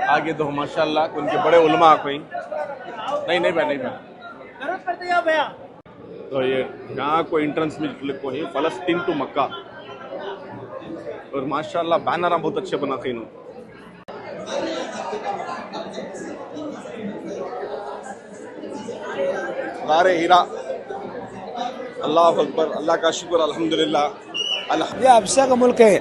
आगे दो माशाल्लाह उनके बड़े उलमा कोई नहीं नहीं भाई नहीं भाई। तो ये यहाँ को एंट्रेंस में को ही फलस्तीन टू मक्का और माशाल्लाह बैनर बहुत अच्छे बनाते हैं इन्होंने। गारे हीरा अल्लाह अकबर अल्लाह का शुक्र अल्हम्दुलिल्लाह। ये अफशा का मुल्क है,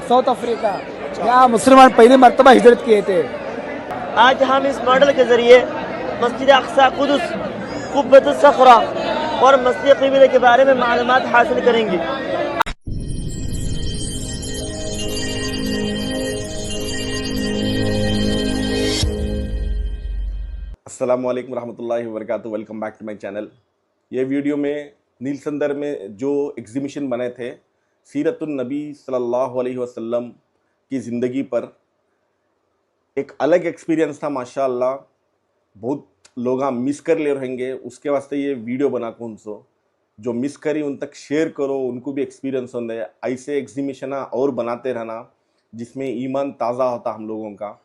साउथ अफ्रीका। यहाँ मुसलमान पहली मरतबा हिजरत किए थे। आज हम इस मॉडल के जरिए मस्जिद अक्सा कुदस कुब्बत सखरा और मस्जिद क़िबला के बारे में मालूमात हासिल करेंगे। अस्सलामु अलैकुम रहमतुल्लाहि व बरकातुहू। Welcome back to my channel. ये वीडियो में नीलसंदर में जो एग्जीबिशन बने थे सीरतुन नबी सल्लल्लाहु अलैहि वसल्लम की ज़िंदगी पर, एक अलग एक्सपीरियंस था माशाअल्लाह। बहुत लोग मिस कर ले रहेंगे, उसके वास्ते ये वीडियो बना को उनसे जो मिस करी उन तक शेयर करो, उनको भी एक्सपीरियंस होंगे। ऐसे एग्जीबिशन और बनाते रहना जिसमें ईमान ताज़ा होता हम लोगों का।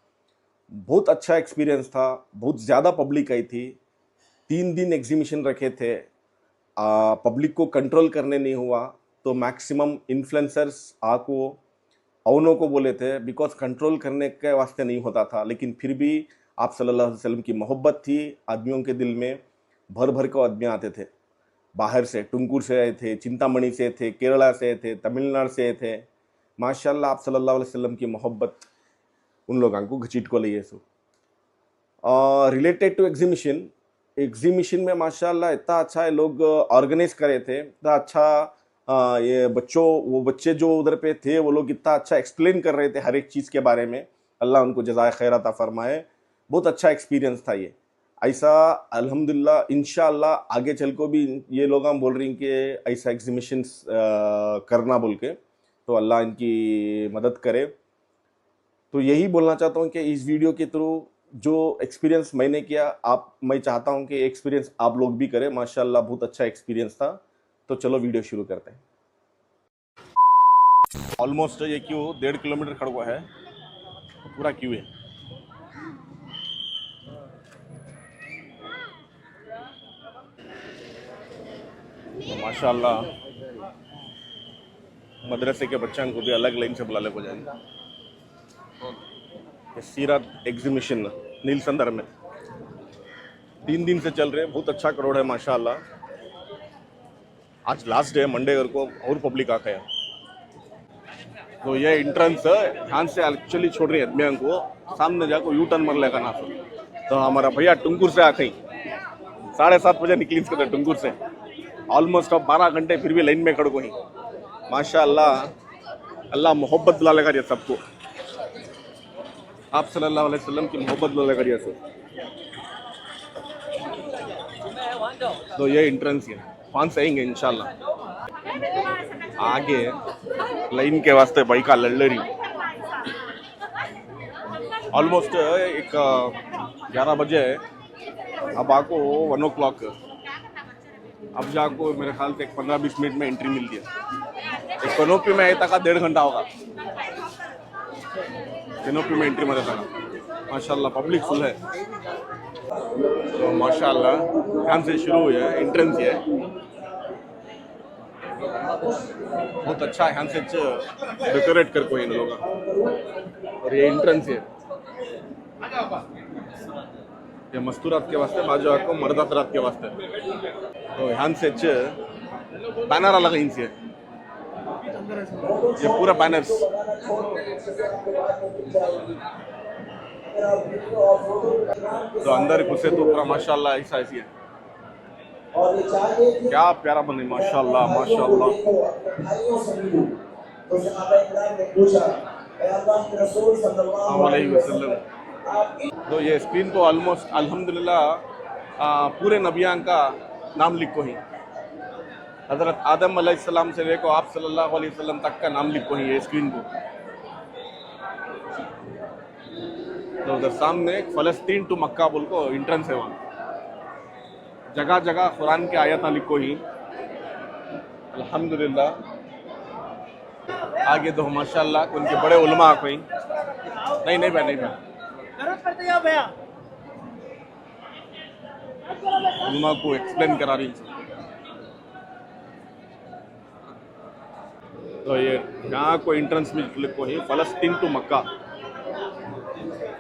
बहुत अच्छा एक्सपीरियंस था, बहुत ज़्यादा पब्लिक आई थी। 3 दिन एग्जीबिशन रखे थे, पब्लिक को कंट्रोल करने नहीं हुआ तो मैक्सिमम इन्फ्लुएंसर्स आको अवनों को बोले थे, बिकॉज कंट्रोल करने के वास्ते नहीं होता था। लेकिन फिर भी आप सल्लल्लाहु अलैहि वसल्लम की मोहब्बत थी आदमियों के दिल में। भर भर के आदमी आते थे, बाहर से टुंकुर से आए थे, चिंतामणि से थे, केरला से थे, तमिलनाडु से थे। माशाल्लाह आप सल्लल्लाहु अलैहि वसल्लम की मोहब्बत उन लोगों को घसीट को लिए। सो रिलेटेड टू एग्जीबिशन में माशाल्लाह इतना अच्छा है, लोग ऑर्गेनाइज करे थे इतना अच्छा। ये वो बच्चे जो उधर पे थे वो लोग इतना अच्छा एक्सप्लेन कर रहे थे हर एक चीज़ के बारे में। अल्लाह उनको जज़ाए खैर अता फरमाए। बहुत अच्छा एक्सपीरियंस था ये। ऐसा अल्हम्दुलिल्लाह इंशाअल्लाह आगे चल को भी ये लोग हम बोल रही हैं कि ऐसा एग्जीबिशन करना बोल के, तो अल्लाह इनकी मदद करे। तो यही बोलना चाहता हूँ कि इस वीडियो के थ्रू जो एक्सपीरियंस मैंने किया मैं चाहता हूँ कि एक्सपीरियंस आप लोग भी करें। माशाल्लाह बहुत अच्छा एक्सपीरियंस था। तो चलो वीडियो शुरू करते हैं। ऑलमोस्ट ये क्यू 1.5 किलोमीटर खड़ा हुआ है, पूरा क्यू है। तो माशाल्लाह मदरसे के बच्चों को भी अलग लाइन से बुला ले को जाएंगे। सीरत एग्जीबिशन नीलसंदर में 3 दिन से चल रहे हैं, बहुत अच्छा करोड़ है माशाल्लाह। आज लास्ट डे मंडे को और पब्लिक आ गया। तो ये एंट्रेंस ध्यान से एक्चुअली छोड़ रही है आदमियों को, सामने जाकर यू टर्न मर लेगा ना। तो हमारा भैया टुंकुर से आ गई, 7:30 बजे निकली इसके टुंकुर से। ऑलमोस्ट अब 12 घंटे फिर भी लाइन में खड़ गई। माशाल्लाह अल्लाह मोहब्बत दिला लेगा ये सबको, आप सल्लल्लाहु अलैहि वसल्लम की मोहब्बत दिला लेगा ये सब। तो ये एंट्रेंस है, वहाँ से आएंगे इंशाल्लाह। आगे लाइन के वास्ते बाइक लड़ रही। ऑलमोस्ट एक 11 बजे, अब आपको 1 o'clock। अब जाको मेरे ख्याल से 15-20 मिनट में एंट्री मिलती है। एक कनोपी में तक 1.5 घंटा होगा, कनोपी में एंट्री मेरे तक। माशाल्लाह पब्लिक फुल है। तो माशाल्लाह ध्यान से शुरू हुई है, एंट्रेंस है बहुत अच्छा है। ध्यान से डेकोरेट कर कोई इन लोग, और ये एंट्रेंस है ये मस्तूरात के वास्ते, बाजू आपको मर्दातरात के वास्ते। तो ध्यान से बैनर अलग इनसे, ये पूरा बैनर्स। तो अंदर घुसे तो पूरा माशाल्लाह ऐसा ऐसी है, क्या प्यारा बने माशाल्लाह माशाल्लाह। तो ये स्क्रीन तो ऑलमोस्ट अल्हम्दुलिल्लाह पूरे नबियां का नाम लिखो ही, हज़रत आदम अलैहिस्सलाम से लेकर आप सल्लल्लाहु अलैहि वसल्लम तक का नाम लिखो ही ये स्क्रीन को। तो उधर सामने फलस्तीन टू मक्का बोल को एंट्रेंस है, वहाँ जगह जगह कुरान के आयत लिखो ही। अल्हम्दुलिल्लाह आगे तो माशाल्लाह उनके बड़े उलमा कोई नहीं नहीं भैया उलमा को एक्सप्लेन करा रही थी। तो ये यहाँ को एंट्रेंस में लिखो है फ़लस्तीन टू मक्का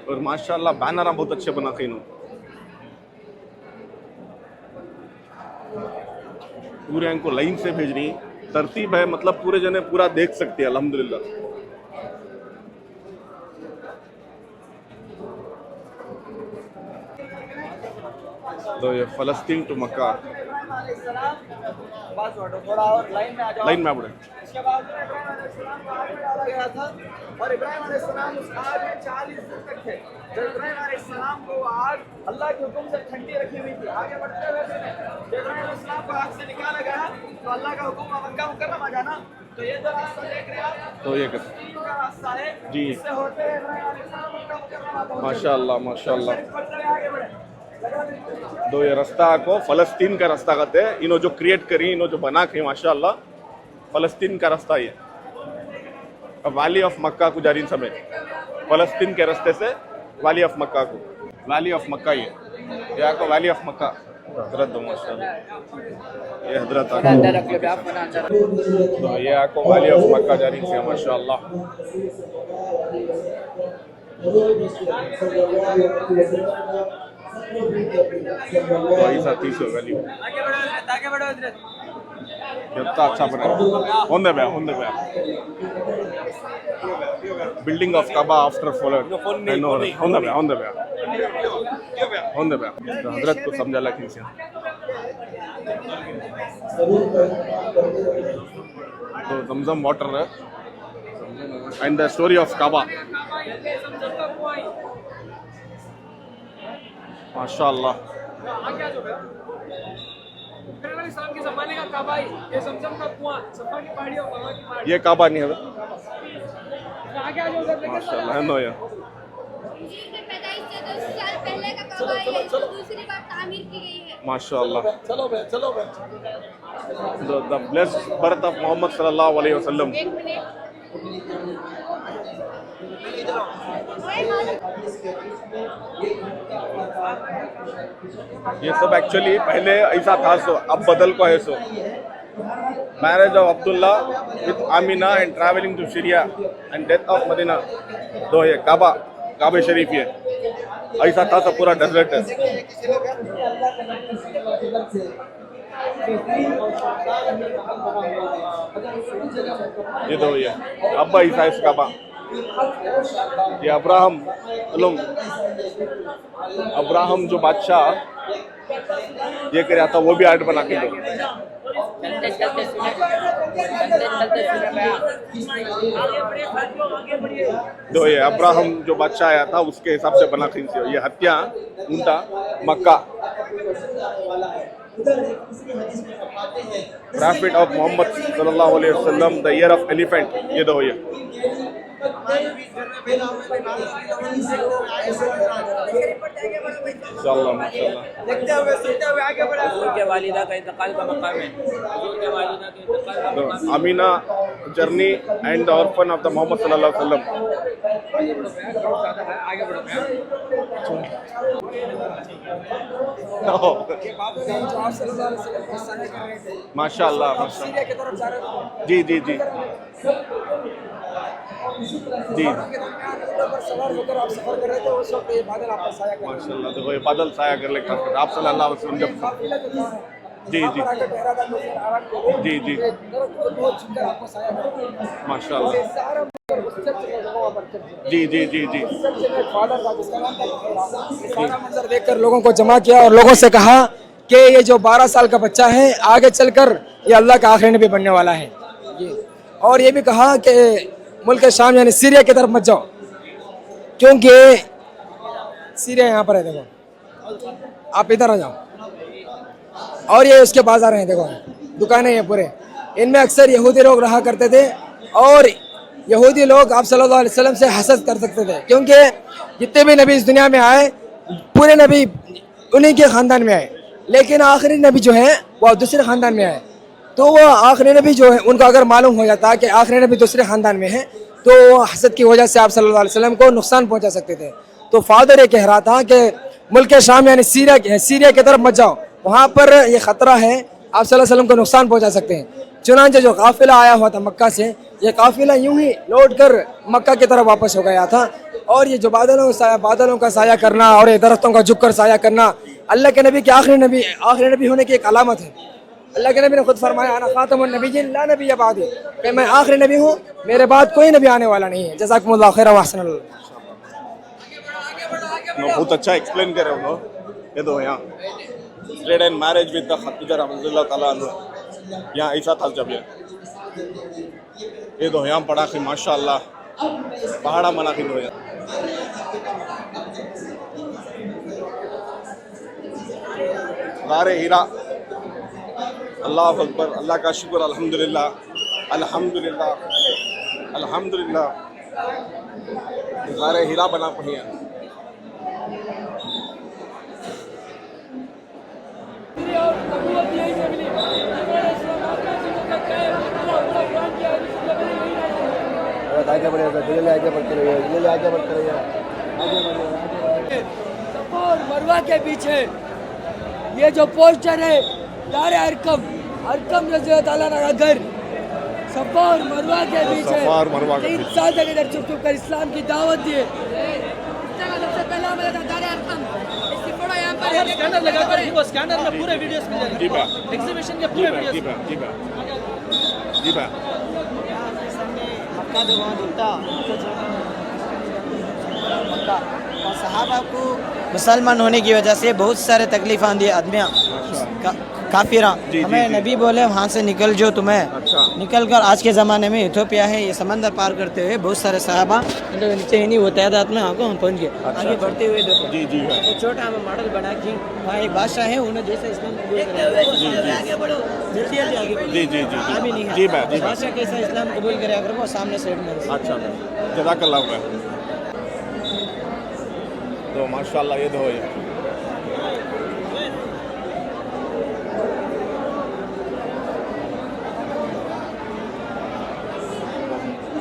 और माशाल्लाह बैनर बहुत अच्छे बनाते हैं इन्होंने पूरे इनको लाइन से भेज रही तरतीब है मतलब पूरे जने पूरा देख सकते हैं अल्हम्दुलिल्लाह। तो ये फ़लस्तीन टू मक्का थोड़ा और लाइन में आ जाओ। लाइन में बढ़े इसके बाद में इब्राहिम अलैहिस्सलाम को आग में डाला गया था और इब्राहिम अलैहिस्सलाम उस आग में 40 दिन तक थे। जब इब्राहिम अलैहिस्सलाम को आग अल्लाह के हुक्म से ठंडी रखी हुई थी। आगे बढ़ते हुए जब इब्राहिम अलैहिस्सलाम को आग से निकाला गया तो अल्लाह का हुक्म मक्का मुकर्रमा जाना। तो ये जो रास्ता देख रहे हैं आप तो ये का रास्ता है जी। इससे होते हुए इब्राहिम अलैहिस्सलाम मक्का मुकर्रमा पहुंचे। माशाल्लाह माशाल्लाह। आगे बढ़े तो ये रास्ता को फ़लस्तीन का रास्ता कहते हैं इन्हों जो क्रिएट करी इन्हों जो बना के माशाल्लाह फ़लस्तीन का रास्ता ये वैली ऑफ मक्का को जारी समय फ़लस्तीन के रास्ते से वैली ऑफ मक्का को वैली ऑफ मक्का ये यहाँ को वैली ऑफ मक्का हजरत दो माशाल्लाह ये हजरत तो ये आपको वैली ऑफ मक्का जारी से माशाल्लाह। तो ऐसा 30 वैल्यू कितना अच्छा बनाया होंदे बया building of Kaaba after followed होंदे बया तो हजरत को समझा ला किसी तो Zamzam water and the story of Kaaba माशाल्लाह। के ज़माने का काबा है, ये ज़मज़म का कुआं, सफा की पहाड़ी और मवा की पहाड़ी। ये काबा नहीं है आगे आ जाओ उधर लेके माशाल्लाह है नो ये इसके पैदाइश से 2 साल पहले का काबा है, इसको दूसरी बार तामीर की गई है। माशाल्लाह। चलो the blessed birth of Muhammad sallallahu alaihi wasallam एक मिनट ये सब एक्चुअली पहले ऐसा था सो अब बदल को है so marriage of Abdullah with Amina and travelling to Syria and death of Medina तो ये काबा शरीफ ये ऐसा था सब पूरा डेजर्ट है। ये तो ये अब्बा ईसा इस काबा ये अब्राहम जो बादशाह ये कर रहा था वो भी आर्ट बना के दो। तो ये अब्राहम जो बादशाह आया था उसके हिसाब से बना के ये हत्या ऊंटा मक्का प्रॉफिट ऑफ मोहम्मद सल्लल्लाहु अलैहि वसल्लम द ईयर ऑफ एलिफेंट ये दो ये इंशाअल्लाह माशाअल्लाह। वालिदा का इंतकाल का मकाम है। तो Amina journey and the orphan of the Muhammad सल्लल्लाहु अलैहि वसल्लम आगे बढ़ो माशाअल्लाह माशाअल्लाह जी जी जी जी सवार होकर आप सफर कर रहे थे उस वक्त ये बादल आपका साया कर माशाअल्लाह। देखो ये बादल साया कर लेकर आप सल्लल्लाहु अलैहि वसल्लम जब जी जी जी जी बहुत सुंदर आपको साया कर माशाअल्लाह जी जी जी जी सारा मंजर देखकर लोगों को जमा किया और लोगों से कहा कि ये जो 12 साल का बच्चा है आगे चलकर ये अल्लाह का आखिरी नबी बनने वाला है और ये भी कहा कि मुल्क शाम यानी सीरिया की तरफ मत जाओ क्योंकि सीरिया यहाँ पर है। देखो आप इधर आ जाओ और ये उसके बाजार हैं। देखो दुकानें ये पूरे इनमें अक्सर यहूदी लोग रहा करते थे और यहूदी लोग आप सल्लल्लाहु अलैहि वसल्लम से हसद कर सकते थे क्योंकि जितने भी नबी इस दुनिया में आए पूरे नबी उन्हीं के ख़ानदान में आए लेकिन आखिरी नबी जो है वो दूसरे ख़ानदान में आए। तो वो आखिरी नबी जो है उनको अगर मालूम हो जाता कि आखिरी नबी दूसरे ख़ानदान में है तो हसद की वजह से आप सल्लल्लाहु अलैहि वसल्लम को नुकसान पहुंचा सकते थे। तो फादर ये कह रहा था कि मुल्क शाम यानी सीरिया की तरफ मत जाओ, वहाँ पर ये ख़तरा है, आप सल्लल्लाहु अलैहि वसल्लम को नुकसान पहुंचा सकते हैं। चुनांचे जो काफिला आया हुआ था मक्का से, ये काफिला यूं ही लौट कर मक्का की तरफ वापस हो गया था। और ये जो बादलों का साया करना और ये दरख्तों का झुक कर साया करना अल्लाह के नबी के आखिरी नबी होने की एक अलामत है। अल्लाह के नबी ने खुद फरमाया अना खातमुन नबिय्यीन ला नबिय्य बादी, कि मैं आखिरी नबी हूँ, मेरे बाद कोई नबी आने वाला नहीं है। जज़ाकुमुल्लाह खैरन व अहसनुल्लाह। बहुत अच्छा एक्सप्लेन कर रहे हो। ये दो यहाँ trade and marriage with the Khadija रज़ियल्लाहु ताला अन्हा, यहाँ ऐसा था जब ये दो यहाँ पढ़ा कि माशाअल्लाह पहाड़ा मना कि दो गारे हीरा। अल्लाह अकबर, अल्लाह का शुक्र, अल्हम्दुलिल्लाह अल्हम्दुलिल्लाह अल्हम्दुलिल्लाह। गारे हीरा बना पड़िया। आगे बढ़िए, आगे बढ़ते रहिए, आगे बढ़ते रहिए। और मरवा के पीछे ये जो पोस्टर है दार अरकम रज़ियल्लाहु ताला अन्हु का घर, सफा और मरवा के पीछे 3 साल तक इधर चुप कर इस्लाम की दावत दी। सबसे पहला हमारा दार अरकम, इसकी फोटो यहाँ पर है, स्कैनर लगा कर वो स्कैनर में पूरे वीडियोस मिल जाएंगे। जी बा, एग्जीबिशन के पूरे वीडियोस। जी बा, जी बा, जी बा। मक्का जो वहाँ दिखता मक्का और सहाबा को मुसलमान होने की वजह से बहुत सारे तकलीफ आंदी आदमियाँ काफिरा हमें नबी बोले वहाँ से निकल जो तुम्हें निकल कर आज के ज़माने में इथियोपिया है, ये समंदर पार करते हुए बहुत सारे सहाबा नीचे ही नहीं वो तादाद में आगे हम पहुँच गए। आगे बढ़ते हुए देखो जी जी तो छोटा हमें मॉडल बना कि वहाँ एक बादशाह है, उन्हें जैसे इस्लाम कबूल करे आगे बढ़ो जल्दी आगे बढ़ो। जी जी जी अभी नहीं जी बा, जी बा। बादशाह कैसा इस्लाम कबूल करे अगर वो सामने साइड में। अच्छा जज़ाकल्लाह खैर। तो माशाल्लाह ये दो ये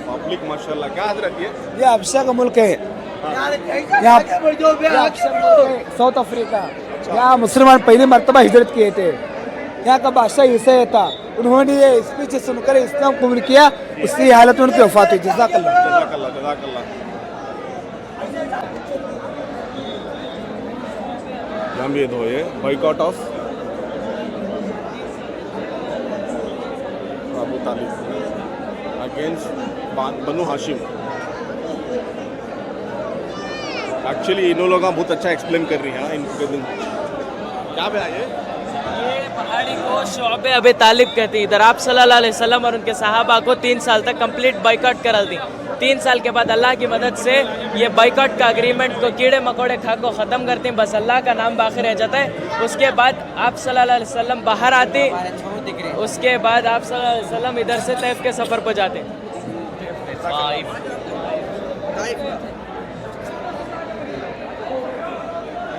पब्लिक माशाल्लाह। क्या हजरत ये अफशा का मुल्क है, यहाँ साउथ अफ्रीका, यहाँ मुसलमान पहली मरतबा हिजरत किए थे। यहाँ का बादशाह ईसाई था, उन्होंने ये स्पीच सुनकर इस्लाम कबूल किया, इसी हालत में उनकी वफात हुई। जज़ाकल्लाह जज़ाकल्लाह जज़ाकल्लाह। यहाँ भी ये दो ये boycott of Abu Talib against Banu Hashim. Actually in लोगों का बहुत अच्छा एक्सप्लेन कर रही है। इनके दिन क्या भैया ये पहाड़ी को शौबे अबी तालिब कहते हैं। इधर आप सल्लल्लाहु अलैहि वसल्लम और उनके सहाबा को 3 साल तक कंप्लीट बाइकआउट करा दी। 3 साल के बाद अल्लाह की मदद से ये बाइकआउट का एग्रीमेंट को कीड़े मकोड़े खा को ख़त्म करते हैं, बस अल्लाह का नाम बाकी रह जाता है। उसके बाद आप सल्लल्लाहु अलैहि वसल्लम बाहर आते, उसके बाद आप सल्लल्लाहु अलैहि वसल्लम इधर से तैफ के सफ़र पर जाते।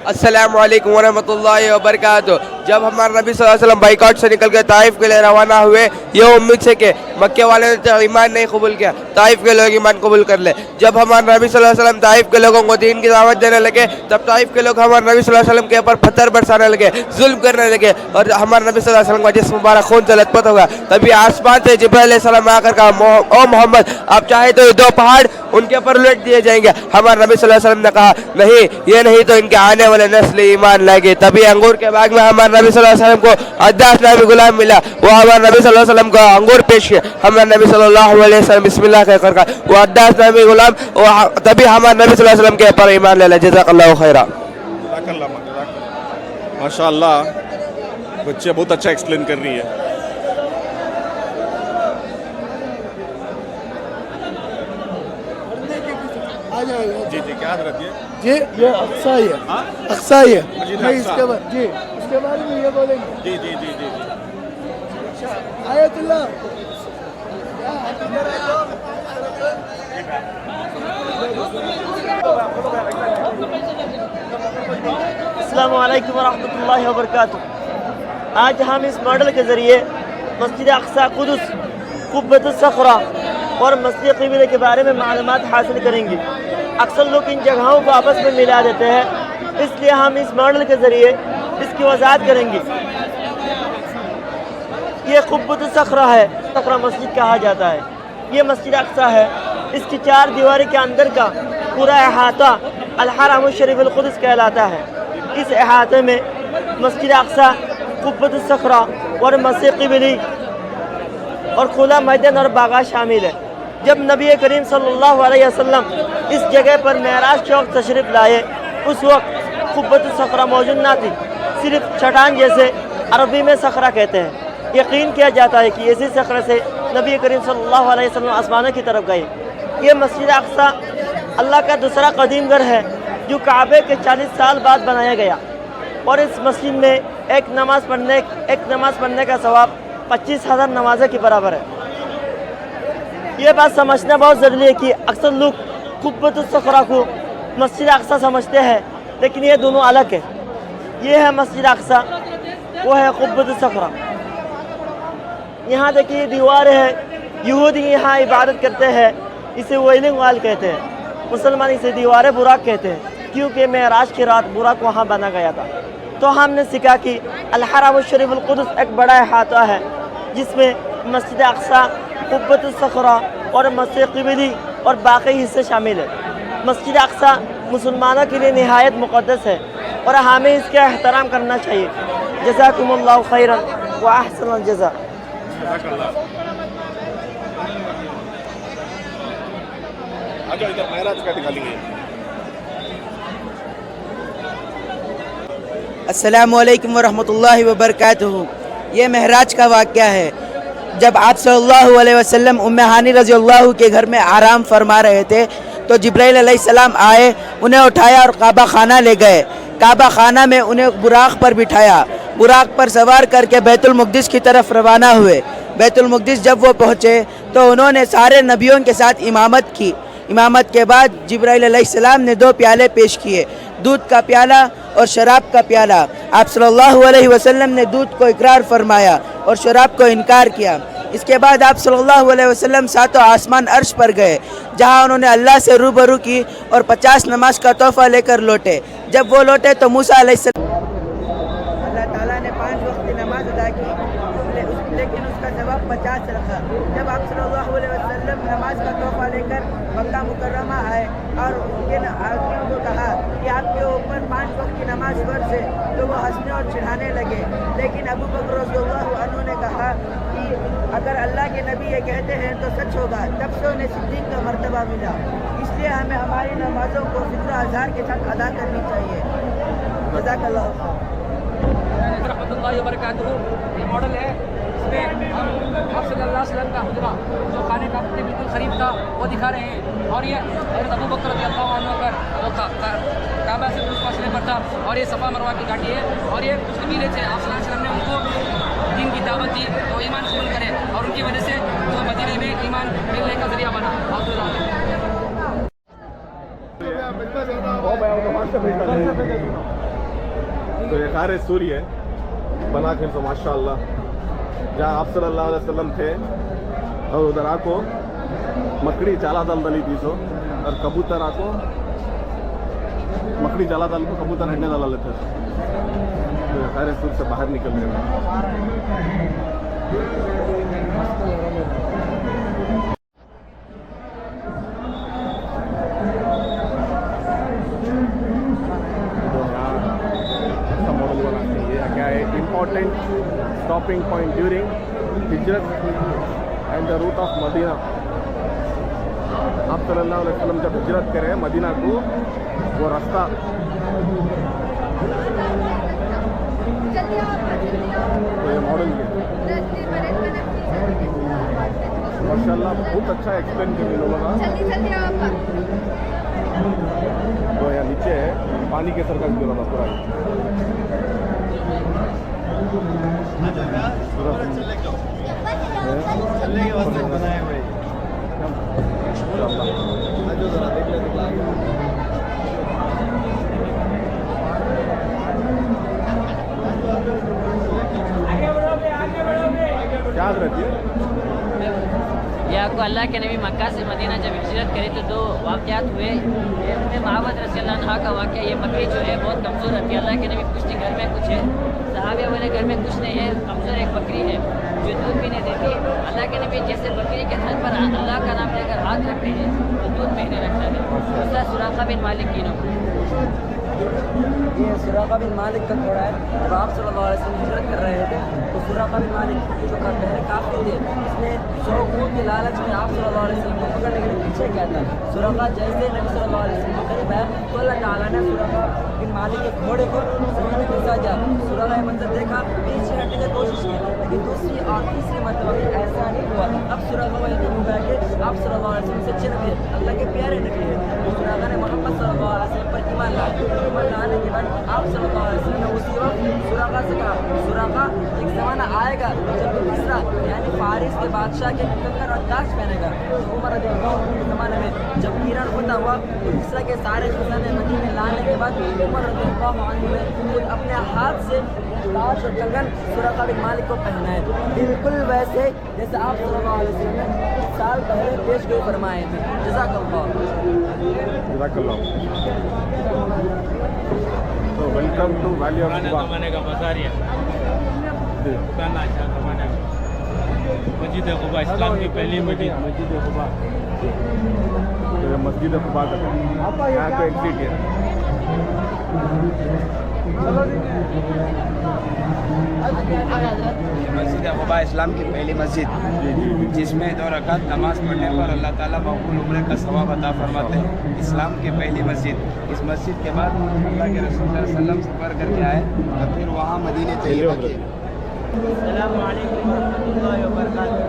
अस्सलामु अलैकुम वरहमतुल्लाहि वबरकातुहू। जब हमारे नबी सल्लल्लाहु अलैहि वसल्लम बाइकआउट से निकल के ताइफ के लिए रवाना हुए, ये उम्मीद से कि मक्के वाले ने तो ईमान नहीं कबूल किया, ताइफ के लोग ईमान कबूल कर ले। जब हमारे नबी सल्लल्लाहु अलैहि वसल्लम ताइफ के लोगों को दीन की दावत देने लगे, तब ताइफ के लोग हमारे नबी सल्लल्लाहु अलैहि वसल्लम के ऊपर पत्थर बरसाने लगे, जुल्म करने लगे और हमारे नबी सल्लल्लाहु अलैहि वसल्लम का जिस्म मुबारक खून से लथपथ होगा। तभी आसमान से जिब्राइल अलैहिस्सलाम आकर कहा, ओ मोहम्मद आप चाहे तो ये 2 पहाड़ उनके ऊपर उलट दिए जाएंगे। हमारे नबी सल्लल्लाहु अलैहि वसल्लम ने कहा नहीं, ये नहीं तो इनके आने वाले नस्ल ईमान लाएंगे। तभी अंगूर के बाग में हमारे नबी सल्लल्लाहु अलैहि वसल्लम को अद्दास नामी गुलाम मिला, वो हमारे नबी सल्लल्लाहु अलैहि वसल्लम को अंगूर पेश किया। हमारे नबी सल्लल्लाहु अलैहि वसल्लम बिस्मिल्लाह कहकर कहा वो अद्दास नामी गुलाम, तभी हमारे नबी सल्लल्लाहु अलैहि वसल्लम के ऊपर ईमान ले लिया। जज़ाकल्लाहु खैरा। माशाल्लाह बच्चे बहुत अच्छा एक्सप्लेन कर रही है। जी जी क्या हजरत ये जी ये अक्सा ही है, अक्सा ही है। मैं इसके बाद जी इसके बारे में ये बोलेंगे। जी जी जी जी आयतुल्लाह अस्सलामु अलैकुम वरहमतुल्लाहि वबरकातुहू। आज हम इस मॉडल के ज़रिए मस्जिद अक्सा कुदस कुब्बतुस सखरा और मस्जिद क़िबला के बारे में मालूमात हासिल करेंगे। अक्सर लोग इन जगहों को आपस में मिला देते हैं, इसलिए हम इस मॉडल के ज़रिए इसकी वजाहत करेंगे। ये कुब्बतुस सखरा है, सखरा मस्जिद कहा जाता है। ये मस्जिद अक्सा है, इसकी 4 दीवारी के अंदर का पूरा अहाता अल-हरम शरीफ अल-कुद्स कहलाता है। इस अहाते में मस्जिद अक्सा, कुब्बतुस सखरा और मस्जिद क़िबली और खुला मैदान और बागा शामिल है। जब नबी करीम सल्लल्लाहु अलैहि वसल्लम इस जगह पर मेराज के वक्त तशरीफ़ लाए, उस वक्त कुब्बतुस सखरा मौजूद ना थी, सिर्फ चट्टान जैसे अरबी में सखरा कहते हैं। यकीन किया जाता है कि इसी सखरे से नबी करीम सल्लल्लाहु अलैहि वसल्लम आसमानों की तरफ गए। ये मस्जिद अक्सा अल्लाह का दूसरा कदीम घर है जो काबे के 40 साल बाद बनाया गया, और इस मस्जिद में एक नमाज़ पढ़ने का सवाब 25,000 नमाज़ों के बराबर है। ये बात समझना बहुत ज़रूरी है कि अक्सर लोग कुब्बतुस सखरा को मस्जिद अक्सा समझते हैं, लेकिन ये दोनों अलग है। ये है मस्जिद अक्सा, वो है कुब्बतुस सखरा। यहाँ देखिए दीवार है, यहूदी यहाँ इबादत करते हैं, इसे वेलिंग वाल कहते हैं। मुसलमान इसे दीवार बुराक कहते हैं, क्योंकि मेराज की रात बुराक वहाँ बना गया था। तो हमने सीखा कि अल-हरम शरीफ अल-कुद्स एक बड़ा अहाता है जिसमें मस्जिद अक्सा, कुब्बतुस सखरा और मस्जिद क़िबली और बाकी हिस्से शामिल है। मस्जिद अक्सा मुसलमानों के लिए निहायत मुक़द्दस है और हमें इसका एहतराम करना चाहिए। जज़ाकुमुल्लाहु खैरन व अहसनल जज़ा। अस्सलामुअलैकुम वरहमतुल्लाहि वबरकातुहू। ये महराज का वाक़या है। जब आप सल्लल्लाहु अलैहि वसल्लम उम्मे हानी रज़ी अल्लाह के घर में आराम फरमा रहे थे तो जिब्राइल अलैहिस्सलाम आए, उन्हें उठाया और काबा खाना ले गए। काबा खाना में उन्हें बुराक पर बिठाया, बुराक पर सवार करके बैतुल मुक़द्दिस की तरफ रवाना हुए। बैतुल मुक़द्दिस जब वो पहुँचे तो उन्होंने सारे नबियों के साथ इमामत की। इमामत के बाद जिब्राइल अलैहिस्सलाम ने 2 प्याले पेश किए, दूध का प्याला और शराब का प्याला। आप सल्लल्लाहु अलैहि वसल्लम ने दूध को इकरार फरमाया और शराब को इनकार किया। इसके बाद आप सल्लल्लाहु अलैहि वसल्लम 7 आसमान अर्श पर गए, जहां उन्होंने अल्लाह से रूबरू की और 50 नमाज का तोहफा लेकर लौटे। जब वो लौटे तो मूसा अलैहिस्सलाम, अल्लाह ताला ने 5 वक्त की नमाज अदा की, लेकिन उसका जवाब 50 रखा। जब आप सल्लल्लाहु अलैहि वसल्लम नमाज का तोहफा लेकर मक्का मुकर्रमा आए और उनके आदमियों को कहा कि आपके ऊपर 5 वक्त की नमाज फर्ज है, तो वो हंसने और चिढ़ाने लगे। लेकिन अबू बकर रज़ियल्लाहु अन्हु ने कहा कि अगर अल्लाह के नबी ये कहते हैं तो सच होगा। तब से उन्हें सिद्दीक़ का मर्तबा मिला। इसलिए हमें हमारी नमाज़ों को फ़िक्र अज़हार के साथ अदा करनी चाहिए। जज़ाकल्लाह रहमतुल्लाहि व बरकातुहू। ये मॉडल है, इसमें हम आप सल्लल्लाहु अलैहि वसल्लम का हुजरा जो खाने का बिल्कुल करीब था वो दिखा रहे हैं। और ये हज़रत अबू बकर रज़ियल्लाहु अन्हु पर जो काबा से कुछ फासले पर था, और ये सफ़ा मरवा की घाटी है। और ये कुछ कबीले थे, आप सल्लल्लाहु अलैहि वसल्लम ने उनको दीन की दावत दी तो ईमान कबूल करे, और उनकी वजह से जो मदीने में ईमान मिलने का जरिया बना। तो ये कार सूर्य है बना के, तो माशाअल्लाह जहाँ आप सल्लल्लाहु अलैहि वसल्लम थे और उधर आको मकड़ी जाला दल दली थी सो, और कबूतर आको मकड़ी जाला दल को कबूतर हटने डाला लेते थे। तो ये कार सूर्य से बाहर निकल गए। Important stopping point during Hijrat and the route of Medina. आप सल्लल्लाहु अलैहि वसल्लम जब हिजरत करें मदीना को, वो रास्ता तो ये मॉडल है माशाल्लाह, बहुत अच्छा एक्सप्लेन किया इन लोगों का। तो यहाँ नीचे है पानी के सरकार की जरूरत पूरा क्या रहती है। ये आपको अल्लाह के नबी मक्का से मदीना जब हिजरत करे तो 2 वाक़यात हुए। एक में महावत रज़ियल्लाहु अन्हा का वाक़या, ये बकरी जो है बहुत कमज़ोर रहती है। अल्लाह के नबी पूछते घर में कुछ है, सहाबिया बोले घर में कुछ नहीं है, कमज़ोर एक बकरी है जो दूध भी नहीं देती। अल्लाह के नबी जैसे बकरी के थन पर अल्लाह का नाम लेकर हाथ रखते हैं तो दूध महीने रखता है। दूसरा सुराक़ा बिन मालिक की ये सुराक़ा बिन मालिक का थोड़ा है। जब आप सल्लल्लाहु अलैहि वसल्लम हिजरत कर रहे थे तो सुराक़ा बिन मालिक जो पहले काफिर थे, उसने 100 ऊँट के लालच में आप सल्लल्लाहु अलैहि वसल्लम को पकड़ने के लिए पीछे किया था। सुराक़ा जैसे नबी सल्लल्लाहु अलैहि वसल्लम के करीब आया तो अल्लाह ताला ने सुराक़ा बिन मालिक के घोड़े को ज़मीन में घुसा दिया। सुराक़ा ये मंजर देखा, पीछे हटने की कोशिश की, लेकिन दूसरी और तीसरी मरतबा ऐसा नहीं हुआ। अब सुराक़ा को यकीन हुआ कि आप सल्लल्लाहु अलैहि वसल्लम सच्चे नबी हैं, अल्लाह के प्यारे नबी हैं। सुराक़ा ने मोहम्मद सल्लल्लाहु अलैहि वसल्लम पर ईमान लाया। ईमान लाने के बाद आप सल्लल्लाहु अलैहि वसल्लम ने उसी वक्त सुराक़ा से कहा, सुराक़ा एक ज़माना आएगा जब तुम किस्रा यानी फारिस के बादशाह के कंगन और ताज पहनेगा। तो उमर रज़ियल्लाहु अन्हु के ज़माने में जब ईरान होता हुआ तो किस्रा के सारे खजाने मदीने लाने के बाद उमर रज़ियल्लाहु अन्हु ने खुद अपने हाथ से ताज और कंगन सुराक़ा बिन मालिक को पहनाए, बिल्कुल वैसे जैसे आप सल्लल्लाहु अलैहि वसल्लम ने कुछ साल पहले पेशगोई फरमाए थे। जज़ाकल्लाह। तो वेलकम टू वैली ऑफ ज़माने का बाज़ारिया पुराना अच्छा ज़माने का मस्जिद क़ुबा, इस्लाम की पहली मस्जिद क़ुबा, मस्जिद क़ुबा का यहाँ पे एग्जिट है। मस्जिद क़ुबा इस्लाम की पहली मस्जिद, जिसमें 2 रकात नमाज पढ़ने पर अल्लाह ताला मक़बूल उम्रे का सवाब अता फरमाते हैं। इस्लाम की पहली मस्जिद। इस मस्जिद के बाद अल्लाह के रसूल सल्लल्लाहु अलैहि वसल्लम सफ़र करके आए और फिर वहाँ मदीने तैयबा के। अस्सलामु अलैकुम वरहमतुल्लाहि वबरकातुहू।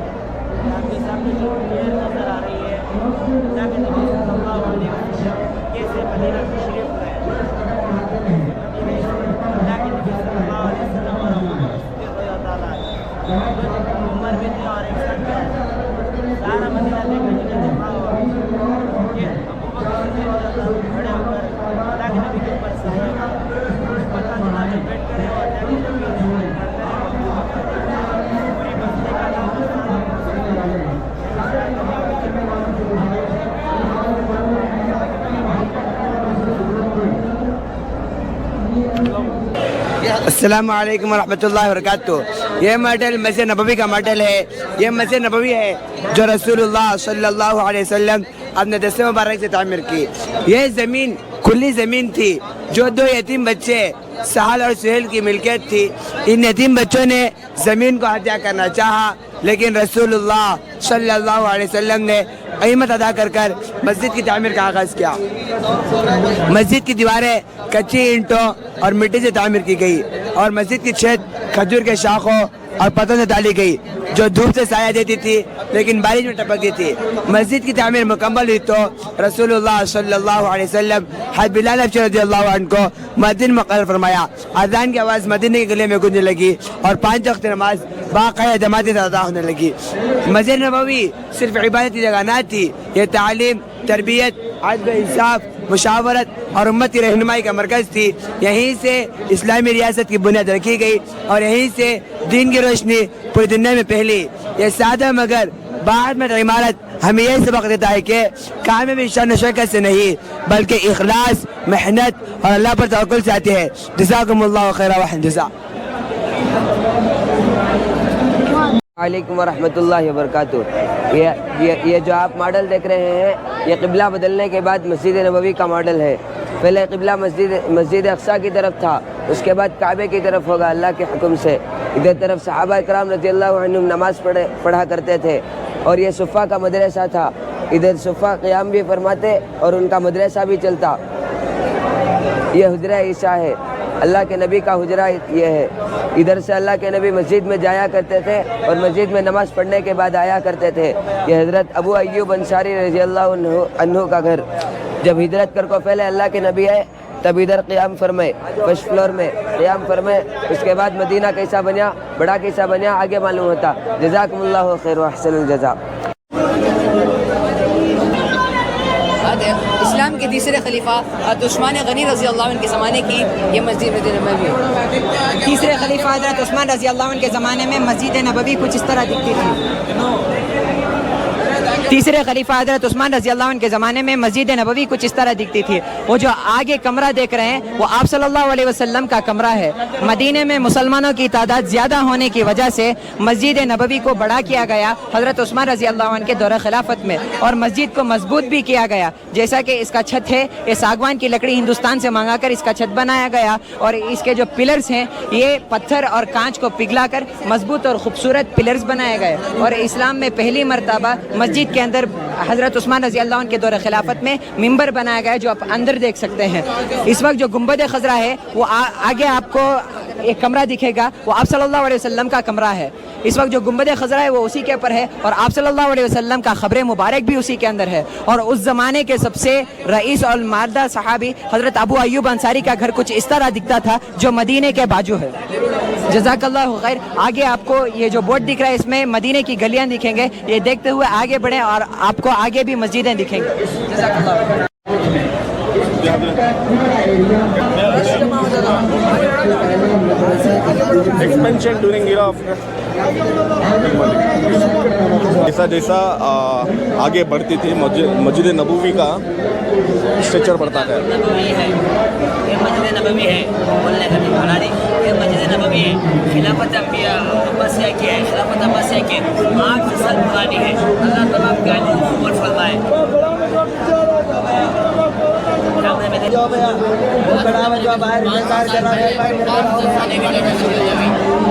आपके सामने जो प्लेयर नज़र आ रही है, अल्लाह के नबी सल्लल्लाहु अलैहि वसल्लम कैसे मदीना तशरीफ़ लाए। अल्लाह के नबी सल्लल्लाहु अलैहि वसल्लम और अबू बकर सिद्दीक़ रज़ियल्लाहु अन्हु उम्र में थे और एक साथ गए। सारा मदीना देखने के लिए जमा हुआ कि अबू बकर सिद्दीक़ रज़ियल्लाहु अन्हु खड़े होकर अल्लाह के नबी के ऊपर सहायता पता चला जब बैठ कर और अल्लाह के नबी अस्सलामु अलैकुम वरहमतुल्लाहि वबरकातुहू। ये मॉडल मस्जिद नबवी का मॉडल है। ये मस्जिद नबवी है जो रसूलुल्लाह सल्लल्लाहु अलैहि वसल्लम अपने दस्ते मुबारक से तामीर की। ये ज़मीन खुली ज़मीन थी जो 2 यतीम बच्चे साहल और सुहेल की मिल्कियत थी। इन यतीम बच्चों ने ज़मीन को हत्या करना चाहा, लेकिन रसूलुल्लाह सल्लल्लाहु अलैहि वसल्लम ने क़ीमत अदा कर मस्जिद की तामीर का आगाज़ किया। मस्जिद की दीवारें कच्ची ईंटों और मिट्टी से तामीर की गई और मस्जिद की छत खजूर के शाखों और पत्तों से डाली गई जो धूप से साया देती थी लेकिन बारिश में टपकती थी। मस्जिद की तामीर मुकम्मल हुई तो रसूलुल्लाह सल्लल्लाहु अलैहि वसल्लम हज़रत बिलाल रज़ियल्लाहु अन्हु को मुअद्दिन मुक़र्रर फरमाया। अज़ान की आवाज़ मदीने के गले में गूंजने लगी और 5 वक्त नमाज बाक़ायदा जमाती से अदा होने लगी। मस्जिद नबवी सिर्फ इबादत की जगह ना थी, ये तालीम, तरबियत, अदल, इंसाफ, मुशावरत और उम्मत की रहनुमाई का मरकज़ थी। यहीं से इस्लामी रियासत की बुनियाद रखी गई और यहीं से दीन की रोशनी पूरी दुनिया में फैली। ये सादा मगर बाद में इमारत हमें यह सबक देता है कि काम में शान शौकत से नहीं बल्कि इखलास, मेहनत और अल्लाह पर तवक्कुल से आती है। जज़ाकुमुल्लाहु खैरा व जज़ा। वालेकुम वरहमतुल्लाहि वबरकातुहू। ये जो आप मॉडल देख रहे हैं, ये क़िबला बदलने के बाद मस्जिद नबवी का मॉडल है। पहले क़िबला मस्जिद अक़सा की तरफ था, उसके बाद काबे की तरफ होगा अल्लाह के हुक्म से। इधर तरफ सहाबा इकराम रज़ियल्लाहु अन्हुम नमाज़ पढ़ा करते थे और ये सुफ़ा का मदरसा था। इधर सुफ़ा क़ियाम भी फरमाते और उनका मदरसा भी चलता। ये हुजरा ईसा है, अल्लाह के नबी का हुजरा ये है। इधर से अल्लाह के नबी मस्जिद में जाया करते थे और मस्जिद में नमाज़ पढ़ने के बाद आया करते थे। ये हज़रत अबू अय्यूब अंसारी रज़ियल्लाहु अन्हु का घर। जब हिजरत कर को पहले अल्लाह के नबी आए तब इधर क़ियाम फरमाए, फर्स्ट फ्लोर में क़ियाम फरमाए। उसके बाद मदीना कैसा बना, बड़ा कैसा बना, आगे मालूम होता। जज़ाकुमुल्लाहु खैर व अहसनुल जज़ा। इस्लाम के तीसरे खलीफा हज़रत उस्मान गनी रज़ी अल्लाह अन्हु के ज़माने की ये मस्जिद नबवी है। तीसरे खलीफा हज़रत उस्मान रज़ी अल्लाह अन्हु के ज़माने में मस्जिद नबवी कुछ इस तरह दिखती थी। तीसरे खलीफा हज़रत उस्मान रज़ी अल्लाह अन्हु के ज़माने में मस्जिद नबवी कुछ इस तरह दिखती थी। वो जो आगे कमरा देख रहे हैं वो आप सल्लल्लाहु अलैहि वसल्लम का कमरा है। मदीने में मुसलमानों की तादाद ज़्यादा होने की वजह से मस्जिद नबवी को बड़ा किया गया हज़रत उस्मान रज़ी अल्लाह अन्हु के दौर खिलाफत में, और मस्जिद को मजबूत भी किया गया। जैसा कि इसका छत है ये सागवान की लकड़ी हिंदुस्तान से मंगाकर इसका छत बनाया गया, और इसके जो पिलर्स हैं ये पत्थर और कांच को पिघलाकर मजबूत और खूबसूरत पिलर्स बनाए गए। और इस्लाम में पहली मरतबा मस्जिद के अंदर हज़रत उस्मान रज़ी अल्लाह अन्हु के दौर खिलाफत में मिंबर बनाया गया जो आप अंदर देख सकते हैं। इस वक्त जो गुंबद खज़रा है वो आगे आपको एक कमरा दिखेगा, वो आप सल्लल्लाहु अलैहि वसल्लम का कमरा है। इस वक्त जो गुंबद खज़रा है वो उसी के ऊपर है, और आप सल्लल्लाहु अलैहि वसल्लम का ख़ब्र मुबारक भी उसी के अंदर है। और उस ज़माने के सबसे रईस और मारदा सहाबी हज़रत अबू अय्यूब अंसारी का घर कुछ इस तरह दिखता था जो मदीने के बाजू है। जज़ाकल्लाहु खैर। आगे आपको ये जो बोर्ड दिख रहा है इसमें मदीने की गलियाँ दिखेंगे, ये देखते हुए आगे बढ़ें और आपको आगे भी मस्जिदें दिखेंगी। जज़ाकल्लाहु खैर। एक्सपेंशन ड्यूरिंग era of जैसा जैसा आगे बढ़ती थी मस्जिद नबवी का स्ट्रक्चर बढ़ता है। ये मस्जिद नबवी है, बोलने का नहीं भला नहीं, ये मस्जिद नबवी है। खिलाफत अब्बासिया की है, खिलाफत अब्बासिया की 8 साल पुरानी है। अल्लाह ताला आपके आने को कबूल फरमाए।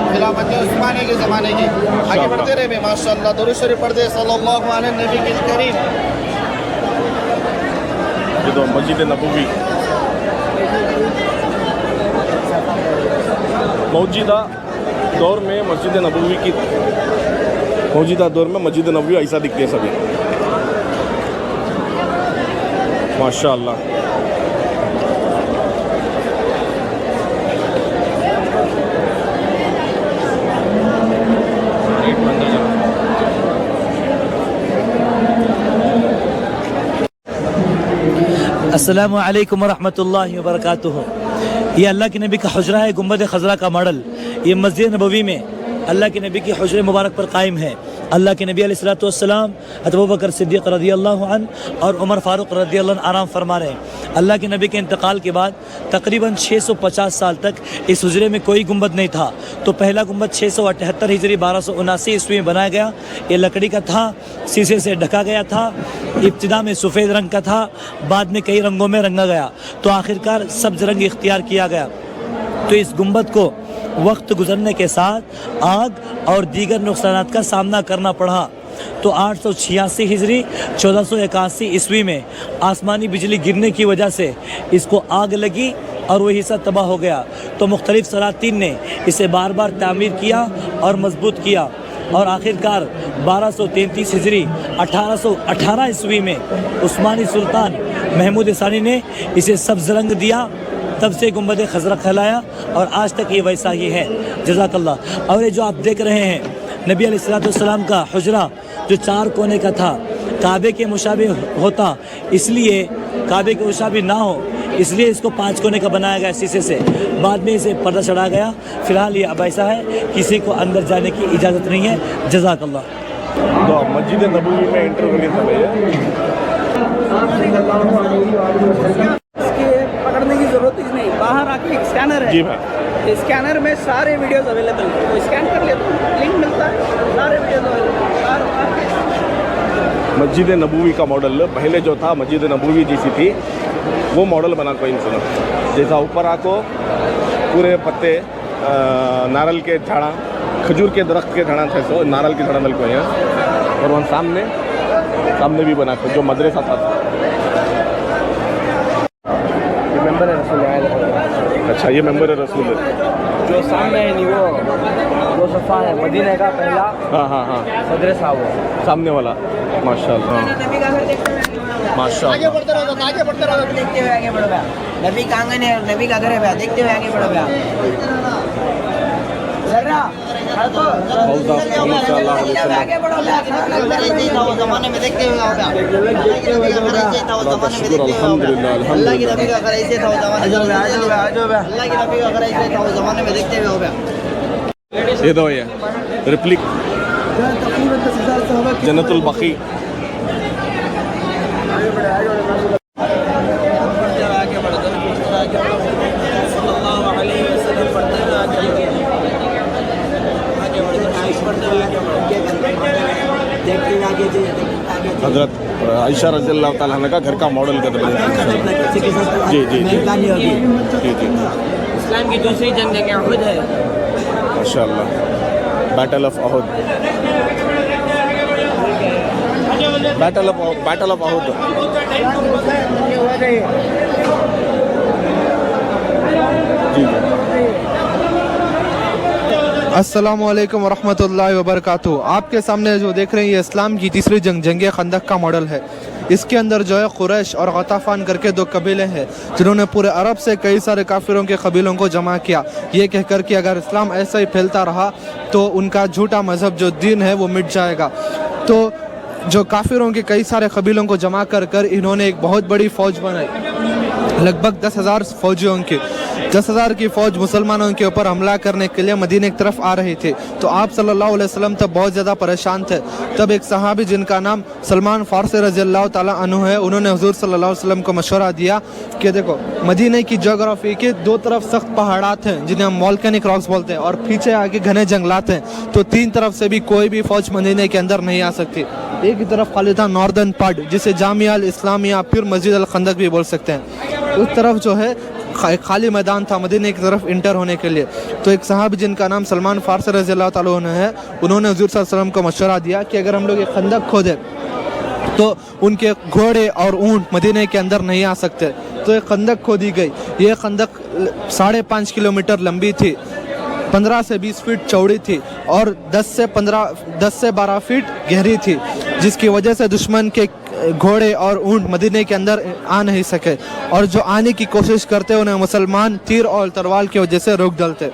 खिलाफत उस्मानी के ज़माने की आगे बढ़ते रहे माशाअल्लाह। दुरूद शरीफ पढ़ते सल्लल्लाहु अलैहि नबी के करीम। ये तो मस्जिद नबवी मौजूदा दौर में मस्जिद नबवी की मौजूदा दौर में मस्जिद नबवी ऐसा दिखते हैं सभी माशाअल्लाह। अस्सलामु अलैकुम वरहमतुल्लाहि वबरकातुहू। ये अल्लाह के नबी का हुजरा है, गुंबद खज़रा का मॉडल। ये मस्जिद नबवी में अल्लाह के नबी की हुजरे मुबारक पर कायम है। अल्लाह के नबी अलैहिस्सलातु वस्सलाम अबू बकर सिद्दीक़ रज़ियल्लाहु अन्हु और उमर फ़ारूक़ रज़ियल्लाहु अन्हु आराम फरमा रहे हैं। अल्लाह के नबी के इंतकाल के बाद तकरीबन 650 साल तक इस हुजरे में कोई गुंबद नहीं था। तो पहला गुंबद 678 हिजरी 1279 ईस्वी में बनाया गया। ये लकड़ी का था, शीशे से ढका गया था। इब्तिदा में सफ़ेद रंग का था, बाद में कई रंगों में रंगा गया, तो आखिरकार सब्ज़ रंग इख्तियार किया गया। तो इस गुंबद को वक्त गुजरने के साथ आग और दीगर नुकसानात का सामना करना पड़ा। तो 886 हिजरी 1481 ईस्वी में आसमानी बिजली गिरने की वजह से इसको आग लगी और वह हिस्सा तबाह हो गया। तो मुख्तलिफ सलातीन ने इसे बार बार तामीर किया और मजबूत किया, और आखिरकार 1233 हिजरी 1818 ईस्वी में उस्मानी सुल्तान महमूद सानी ने इसे सब्ज़ रंग दिया। तब से गुंबद खज़रा कहलाया और आज तक ये वैसा ही है। जज़ाकल्लाह। और ये जो आप देख रहे हैं नबी अलैहिस्सलाम का हुजरा जो 4 कोने का था, काबे के मुशाबे होता, इसलिए काबे के मुशाबे ना हो इसलिए इसको 5 कोने का बनाया गया शीशे से। बाद में इसे पर्दा चढ़ा गया। फ़िलहाल ये अब ऐसा है, किसी को अंदर जाने की इजाज़त नहीं है। जज़ाकल्लाह। तो मस्जिद नबवी में एंटर होने समय पकड़ने की जरूरत ही नहीं, बाहर आके एक स्कैनर है। जी भाई। स्कैनर में सारे वीडियोस अवेलेबल है, तो स्कैन कर ले तो लिंक मिलता है, सारे वीडियोस अवेलेबल। मस्जिद नबवी का मॉडल पहले जो था मस्जिद नबवी जैसी थी वो मॉडल बना कोई इंसान जैसा ऊपर आको पूरे पत्ते नारल के झाड़ा खजूर के दरख्त के झाड़ा थे, सो नारल के झाड़ा को है। और वहाँ सामने भी बना जो मदरसा था। ये मेंबर है रसूल। अच्छा, ये मेंबर है रसूल है। जो सामने है नहीं वो सफ़ा है मदीने का पहला। हाँ हाँ हाँ, मदरसा वो सामने वाला। माशाअल्लाह माशाअल्लाह। आगे बढ़ते रहो, आगे बढ़ते रहो, देखते हुए आगे बढ़ो। नबी का आंगन है, नबी का घर है, देखते हुए आगे बढ़ो। हौज़ ऑफ मोहम्मद सल्लल्लाहु अलैहि वसल्लम। जमाने में देखते हुए हो गया अल्हम्दुलिल्लाह अल्लाह की नबी का अगर ऐसे था वो जमाने अल्लाह की नबी का अगर ऐसे था वो जमाने में देखते हुए हो गया। ये दो ये रिप्लिक जन्नतुल बकी। हजरत आयशा रज़ियल्लाहु ताला अन्हा का घर का मॉडल कर रहे हैं। जी जी जी जी जी। इस्लाम की दूसरी जंग अहद है। माशाअल्लाह, battle of Uhud, battle of Uhud. जी अस्सलामु अलैकुम वरहमतुल्लाहि वबरकातुहू। आपके सामने जो देख रहे हैं ये इस्लाम की तीसरी जंग जंग खंदक का मॉडल है। इसके अंदर जो है कुरैश और गताफान करके दो कबीले हैं जिन्होंने पूरे अरब से कई सारे काफिरों के कबीलों को जमा किया, ये कहकर कि अगर इस्लाम ऐसा ही फैलता रहा तो उनका झूठा मज़हब जो दीन है वो मिट जाएगा। तो जो काफिरों के कई सारे कबीलों को जमा कर कर इन्होंने एक बहुत बड़ी फ़ौज बनाई, लगभग 10,000 फौजियों की। 10,000 की फ़ौज मुसलमानों के ऊपर हमला करने के लिए मदीने की तरफ आ रही थी। तो आप सल्लल्लाहु अलैहि वसल्लम तब बहुत ज़्यादा परेशान थे। तब एक सहाबी जिनका नाम सलमान फ़ारसी रज़ियल्लाहु ताला अन्हु है, उन्होंने हुज़ूर सल्लल्लाहु अलैहि वसल्लम को मशवरा दिया कि देखो मदीने की जोग्राफ़ी के दो तरफ सख्त पहाड़ात हैं जिन्हें हम वोल्केनिक रॉक्स बोलते हैं, और पीछे आगे घने जंगलात हैं। तो तीन तरफ से भी कोई भी फ़ौज मदीने के अंदर नहीं आ सकती। एक ही तरफ खाली था नॉर्दर्न पार्ट जिसे जामिया अल इस्लामिया फिर मस्जिद अल खंदक भी बोल सकते हैं। उस तरफ जो है खाली मैदान था मदीने की तरफ इंटर होने के लिए। तो एक साहब जिनका नाम सलमान फ़ारसी रज़ियल्लाहु ताला अन्हु है, उन्होंने हुज़ूर सल्लल्लाहु अलैहि वसल्लम को मशवरा दिया कि अगर हम लोग ये खंदक खोदें तो उनके घोड़े और ऊँट मदीने के अंदर नहीं आ सकते। तो एक खंदक खोदी गई। ये खंदक 5.5 किलोमीटर लंबी थी, 15 से 20 फीट चौड़ी थी और 10 से 12 फीट गहरी थी, जिसकी वजह से दुश्मन के घोड़े और ऊँट मदीने के अंदर आ नहीं सके, और जो आने की कोशिश करते उन्हें मुसलमान तीर और तलवार की वजह से रोक डालते।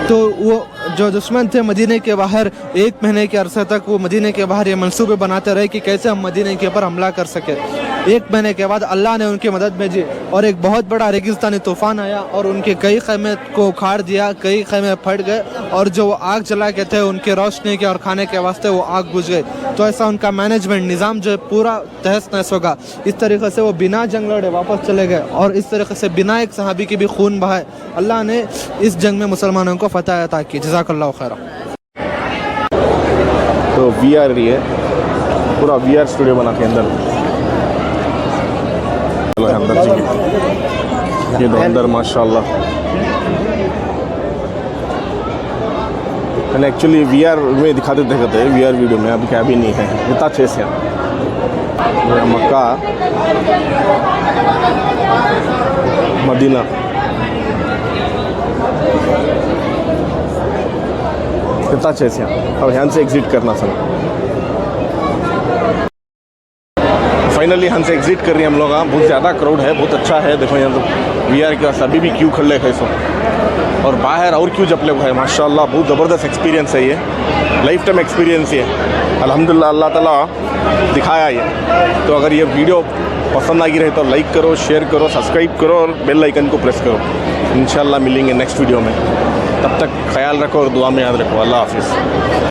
तो वो जो दुश्मन थे मदीने के बाहर 1 महीने के अरसे तक वो मदीने के बाहर ये मंसूबे बनाते रहे कि कैसे हम मदीने के ऊपर हमला कर सके। 1 महीने के बाद अल्लाह ने उनकी मदद भेजी और एक बहुत बड़ा रेगिस्तानी तूफ़ान आया और उनके कई खैमे को उखाड़ दिया, कई खैमे फट गए, और जो वो आग जला के थे उनके रोशनी के और खाने के वास्ते वो आग बुझ गई। तो ऐसा उनका मैनेजमेंट निज़ाम जो है पूरा तहस नहस होगा। इस तरीके से वो बिना जंग लड़े वापस चले गए और इस तरीके से बिना एक सहाबी की भी खून बहाए अल्लाह ने इस जंग में मुसलमानों को फतह अता की। जज़ाकल्लाहु खैरा। तो VR है, पूरा VR स्टूडियो बना के अंदर अंदर ये तो अंदर माशाल्लाह। मैंने एक्चुअली VR में दिखाते VR वीडियो में, अभी क्या भी नहीं है इतना अच्छे से। मक्का मदीना कितना अच्छे से। अब यहाँ से एग्जिट करना सर, फाइनली यहाँ से एग्जिट कर रही हैं हम लोग। बहुत ज़्यादा क्राउड है, बहुत अच्छा है। देखो यहाँ तो VR के पास अभी भी क्यों खड़े है सो, और बाहर और क्यों जपले हुआ है माशाल्लाह। बहुत ज़बरदस्त एक्सपीरियंस है ये, लाइफ टाइम एक्सपीरियंस ये अल्हम्दुलिल्लाह अल्लाह ताला दिखाया ये। तो अगर ये वीडियो पसंद आ गई रहे तो लाइक करो, शेयर करो, सब्सक्राइब करो और बेल आइकन को प्रेस करो। इंशाल्लाह मिलेंगे नेक्स्ट वीडियो में। तब तक ख्याल रखो और दुआ में याद रखो। अल्लाह हाफिज़।